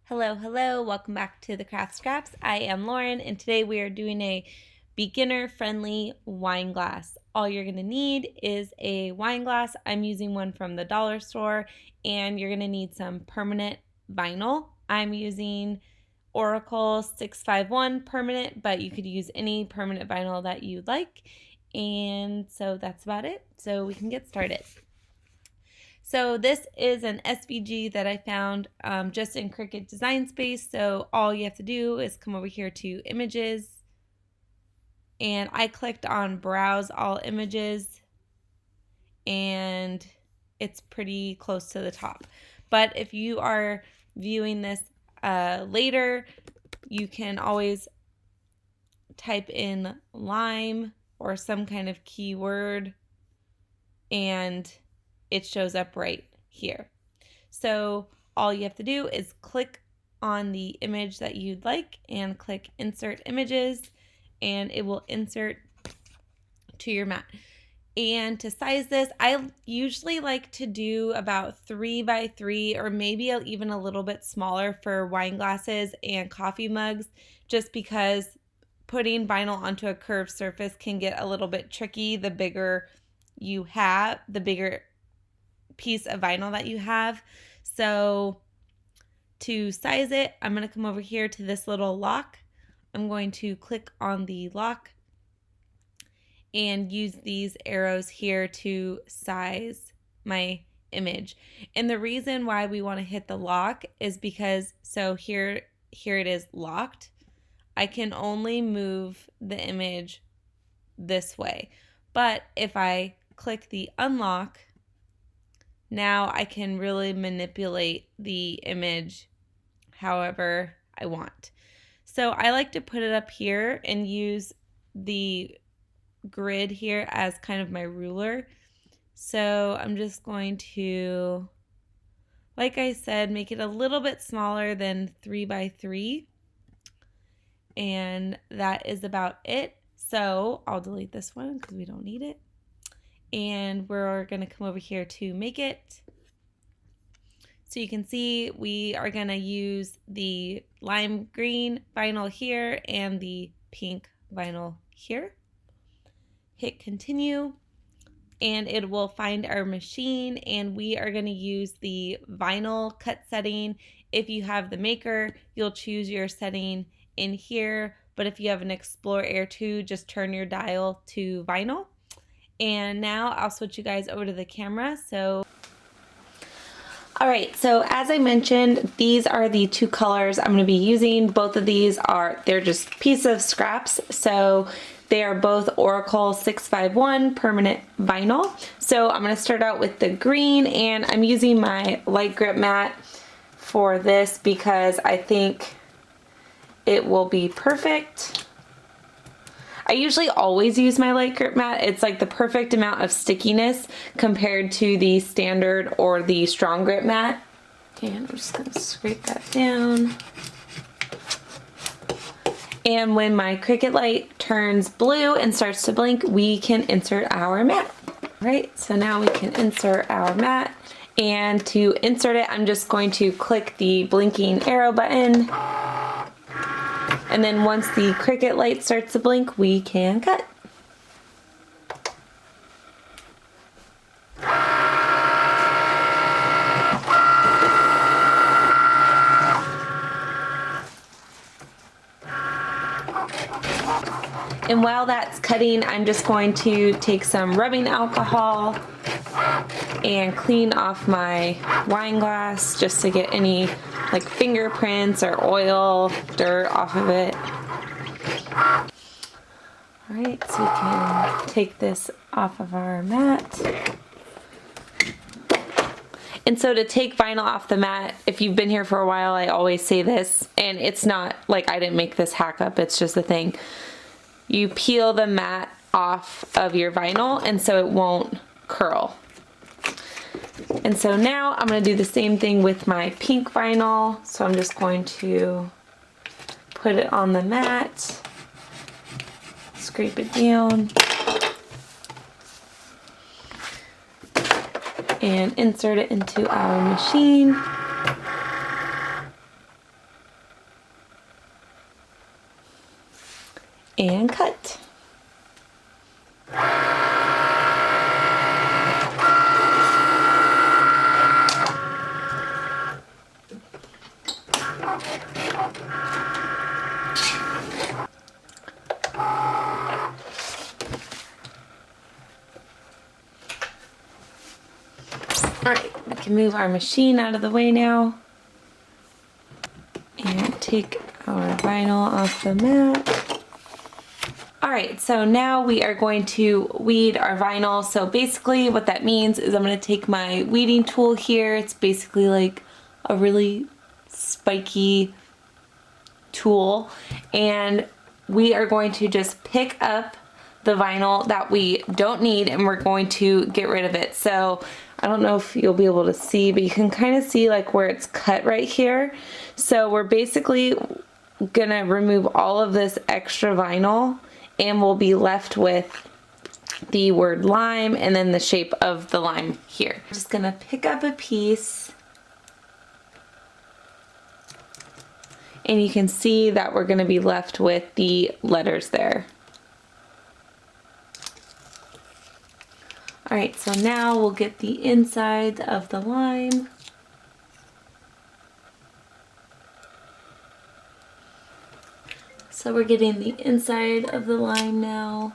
Hello, hello, welcome back to the Craft Scraps. I am Lauren, and today we are doing a beginner-friendly wine glass. All you're going to need is a wine glass. I'm using one from the dollar store, and you're going to need some permanent vinyl. I'm using Oracle 651 permanent, but you could use any permanent vinyl that you like. And so that's about it. So we can get started. So this is an SVG that I found just in Cricut Design Space. So all you have to do is come over here to Images, and I clicked on Browse All Images, and it's pretty close to the top. But if you are viewing this later, you can always type in lime or some kind of keyword, and it shows up right here. So all you have to do is click on the image that you'd like and click Insert Images, and it will insert to your mat. And to size this, I usually like to do about 3 by 3 or maybe even a little bit smaller for wine glasses and coffee mugs, just because putting vinyl onto a curved surface can get a little bit tricky. The bigger you have, the bigger piece of vinyl that you have. So to size it, I'm going to come over here to this little lock. I'm going to click on the lock and use these arrows here to size my image. And the reason why we want to hit the lock is because, so here it is locked. I can only move the image this way. But if I click the unlock, now I can really manipulate the image however I want. So I like to put it up here and use the grid here as kind of my ruler. So I'm just going to, like I said, make it a little bit smaller than 3 by 3. And that is about it. So I'll delete this one because we don't need it. And we're going to come over here to make it. So you can see we are going to use the lime green vinyl here and the pink vinyl here. Hit continue and it will find our machine, and we are going to use the vinyl cut setting. If you have the maker, you'll choose your setting in here, but if you have an Explorer Air 2, just turn your dial to vinyl. And now I'll switch you guys over to the camera. All right, so as I mentioned, these are the two colors I'm going to be using. Both of these they're just piece of scraps. So they are both Oracle 651 permanent vinyl. So I'm going to start out with the green, and I'm using my light grip mat for this because I think it will be perfect. I usually always use my light grip mat. It's like the perfect amount of stickiness compared to the standard or the strong grip mat. And I'm just going to scrape that down. And when my Cricut light turns blue and starts to blink, we can insert our mat. All right, so now we can insert our mat. And to insert it, I'm just going to click the blinking arrow button. And then once the Cricut light starts to blink, we can cut. And while that's cutting, I'm just going to take some rubbing alcohol and clean off my wine glass just to get any like fingerprints or oil, dirt off of it. All right, so we can take this off of our mat. And so to take vinyl off the mat, if you've been here for a while, I always say this, and it's not like I didn't make this hack up, it's just a thing. You peel the mat off of your vinyl, and so it won't curl. And so now I'm going to do the same thing with my pink vinyl. So I'm just going to put it on the mat, scrape it down, and insert it into our machine. and cut. Alright, we can move our machine out of the way now and take our vinyl off the mat. Alright, so now we are going to weed our vinyl. So basically what that means is I'm going to take my weeding tool here. It's basically like a really spiky tool, and we are going to just pick up the vinyl that we don't need and we're going to get rid of it. So I don't know if you'll be able to see, but you can kind of see like where it's cut right here. So we're basically gonna remove all of this extra vinyl and we'll be left with the word lime and then the shape of the lime here. I'm just gonna pick up a piece and you can see that we're gonna be left with the letters there. Alright, so now we'll get the inside of the lime. So we're getting the inside of the lime now.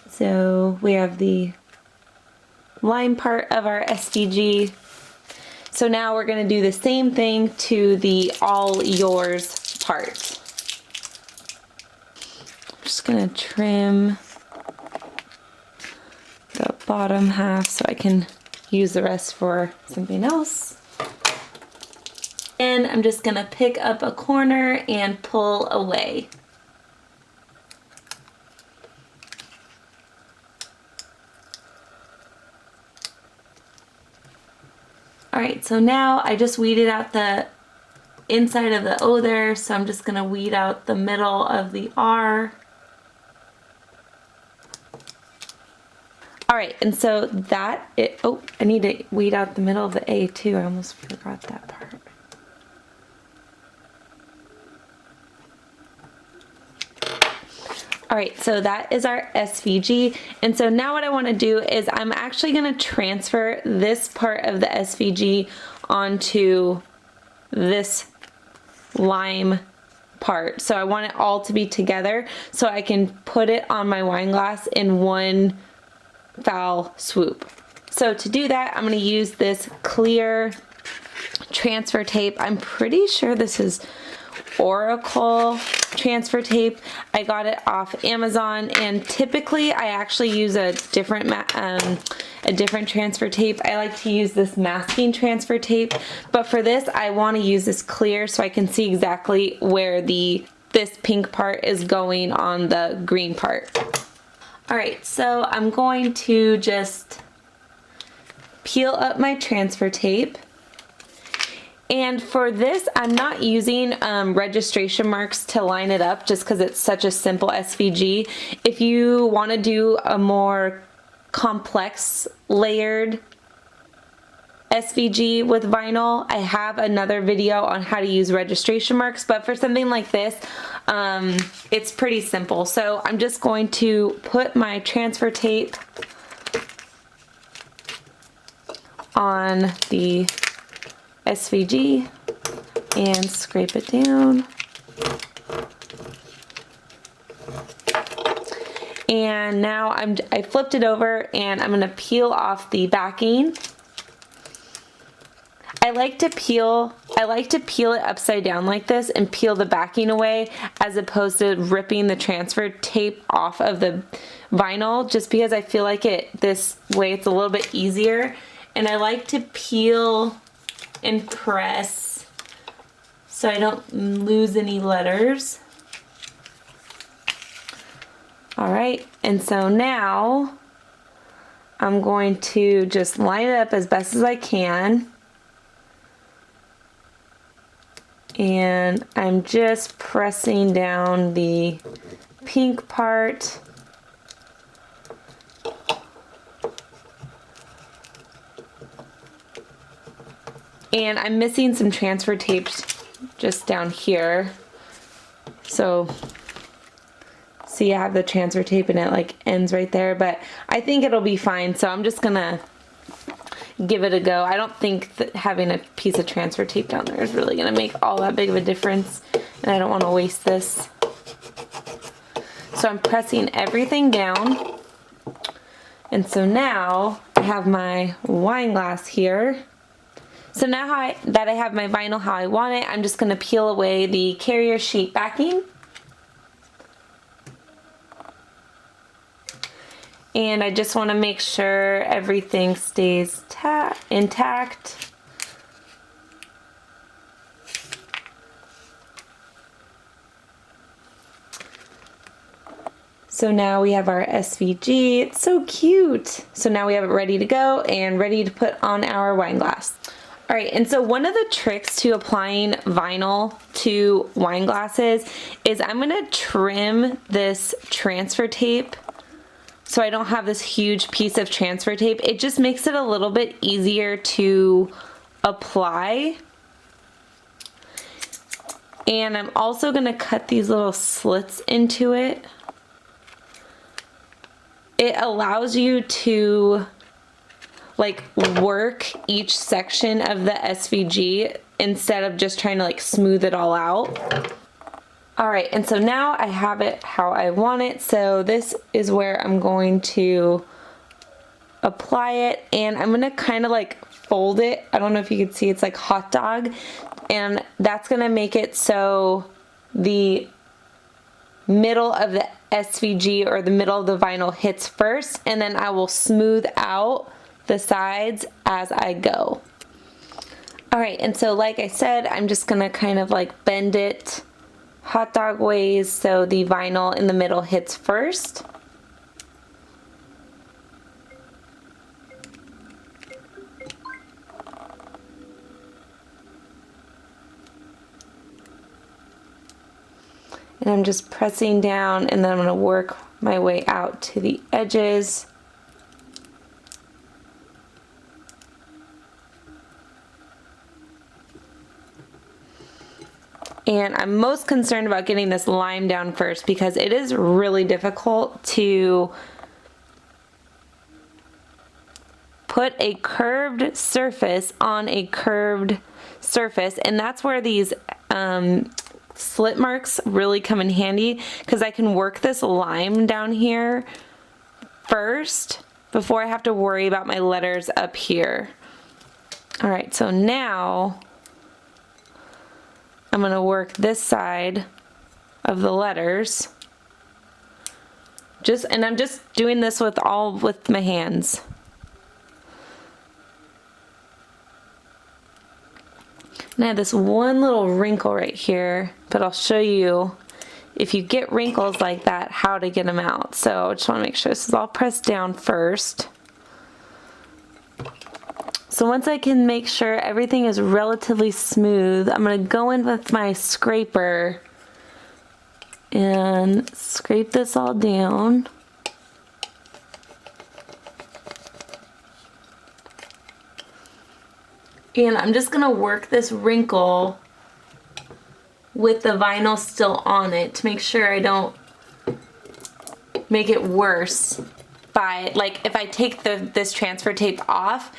So we have the lime part of our SVG. So now we're going to do the same thing to the all yours part. I'm just going to trim the bottom half so I can use the rest for something else. And I'm just going to pick up a corner and pull away. Alright, so now I just weeded out the inside of the O there, so I'm just going to weed out the middle of the R. Alright, and so that, oh, I need to weed out the middle of the A too, I almost forgot that part. Alright, so that is our SVG, and so now what I want to do is I'm actually going to transfer this part of the SVG onto this lime part. So I want it all to be together so I can put it on my wine glass in one foul swoop. So to do that, I'm going to use this clear transfer tape. I'm pretty sure this is Oracle transfer tape. I got it off Amazon, and typically I actually use a different transfer tape. I like to use this masking transfer tape, but for this I want to use this clear so I can see exactly where this pink part is going on the green part. Alright, so I'm going to just peel up my transfer tape. And for this, I'm not using registration marks to line it up just because it's such a simple SVG. If you want to do a more complex layered SVG with vinyl, I have another video on how to use registration marks, but for something like this, it's pretty simple. So I'm just going to put my transfer tape on the SVG and scrape it down. And now I flipped it over and I'm going to peel off the backing. I like to peel it upside down like this and peel the backing away as opposed to ripping the transfer tape off of the vinyl, just because I feel like this way it's a little bit easier. And I like to peel and press so I don't lose any letters. Alright, and so now I'm going to just line it up as best as I can. And I'm just pressing down the pink part. And I'm missing some transfer tapes just down here. So see, I have the transfer tape and it like ends right there, but I think it'll be fine. So I'm just gonna give it a go. I don't think that having a piece of transfer tape down there is really gonna make all that big of a difference, and I don't want to waste this. So I'm pressing everything down, and so now I have my wine glass here. So now that I have my vinyl how I want it, I'm just gonna peel away the carrier sheet backing. And I just want to make sure everything stays intact. So now we have our SVG. It's so cute. So now we have it ready to go and ready to put on our wine glass. All right, and so one of the tricks to applying vinyl to wine glasses is I'm gonna trim this transfer tape so I don't have this huge piece of transfer tape. It just makes it a little bit easier to apply. And I'm also gonna cut these little slits into it. It allows you to like work each section of the SVG instead of just trying to like smooth it all out. All right, and so now I have it how I want it. So this is where I'm going to apply it, and I'm gonna kind of like fold it. I don't know if you can see, it's like hot dog, and that's gonna make it so the middle of the SVG or the middle of the vinyl hits first, and then I will smooth out the sides as I go. All right, and so like I said, I'm just gonna kind of like bend it hot dog ways so the vinyl in the middle hits first. And I'm just pressing down, and then I'm going to work my way out to the edges. And I'm most concerned about getting this lime down first because it is really difficult to put a curved surface on a curved surface, and that's where these slit marks really come in handy, because I can work this lime down here first before I have to worry about my letters up here. All right, so now I'm going to work this side of the letters. And I'm just doing this with my hands. And I have this one little wrinkle right here, but I'll show you if you get wrinkles like that, how to get them out. So I just want to make sure this is all pressed down first. So once I can make sure everything is relatively smooth, I'm going to go in with my scraper and scrape this all down. And I'm just going to work this wrinkle with the vinyl still on it to make sure I don't make it worse by, like, if I take this transfer tape off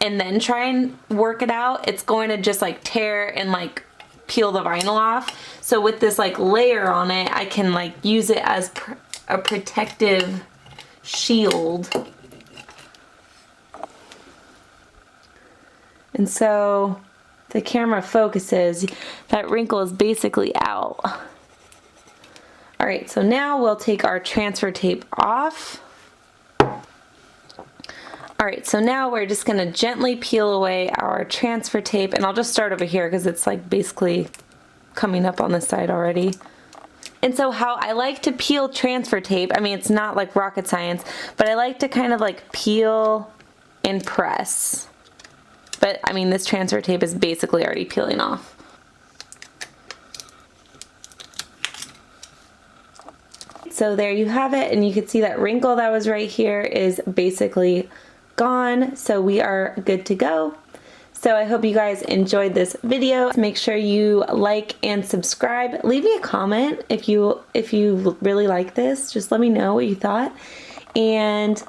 and then try and work it out, it's going to just like tear and like peel the vinyl off. So with this like layer on it, I can like use it as a protective shield. And so the camera focuses, that wrinkle is basically out. All right, so now we'll take our transfer tape off. All right, so now we're just gonna gently peel away our transfer tape, and I'll just start over here because it's like basically coming up on this side already. And so how I like to peel transfer tape, I mean, it's not like rocket science, but I like to kind of like peel and press. But I mean, this transfer tape is basically already peeling off. So there you have it, and you can see that wrinkle that was right here is basically gone, so we are good to go. So I hope you guys enjoyed this video. Make sure you like and subscribe. Leave me a comment if you really like this. Just let me know what you thought. And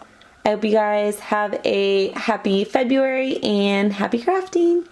I hope you guys have a happy February and happy crafting.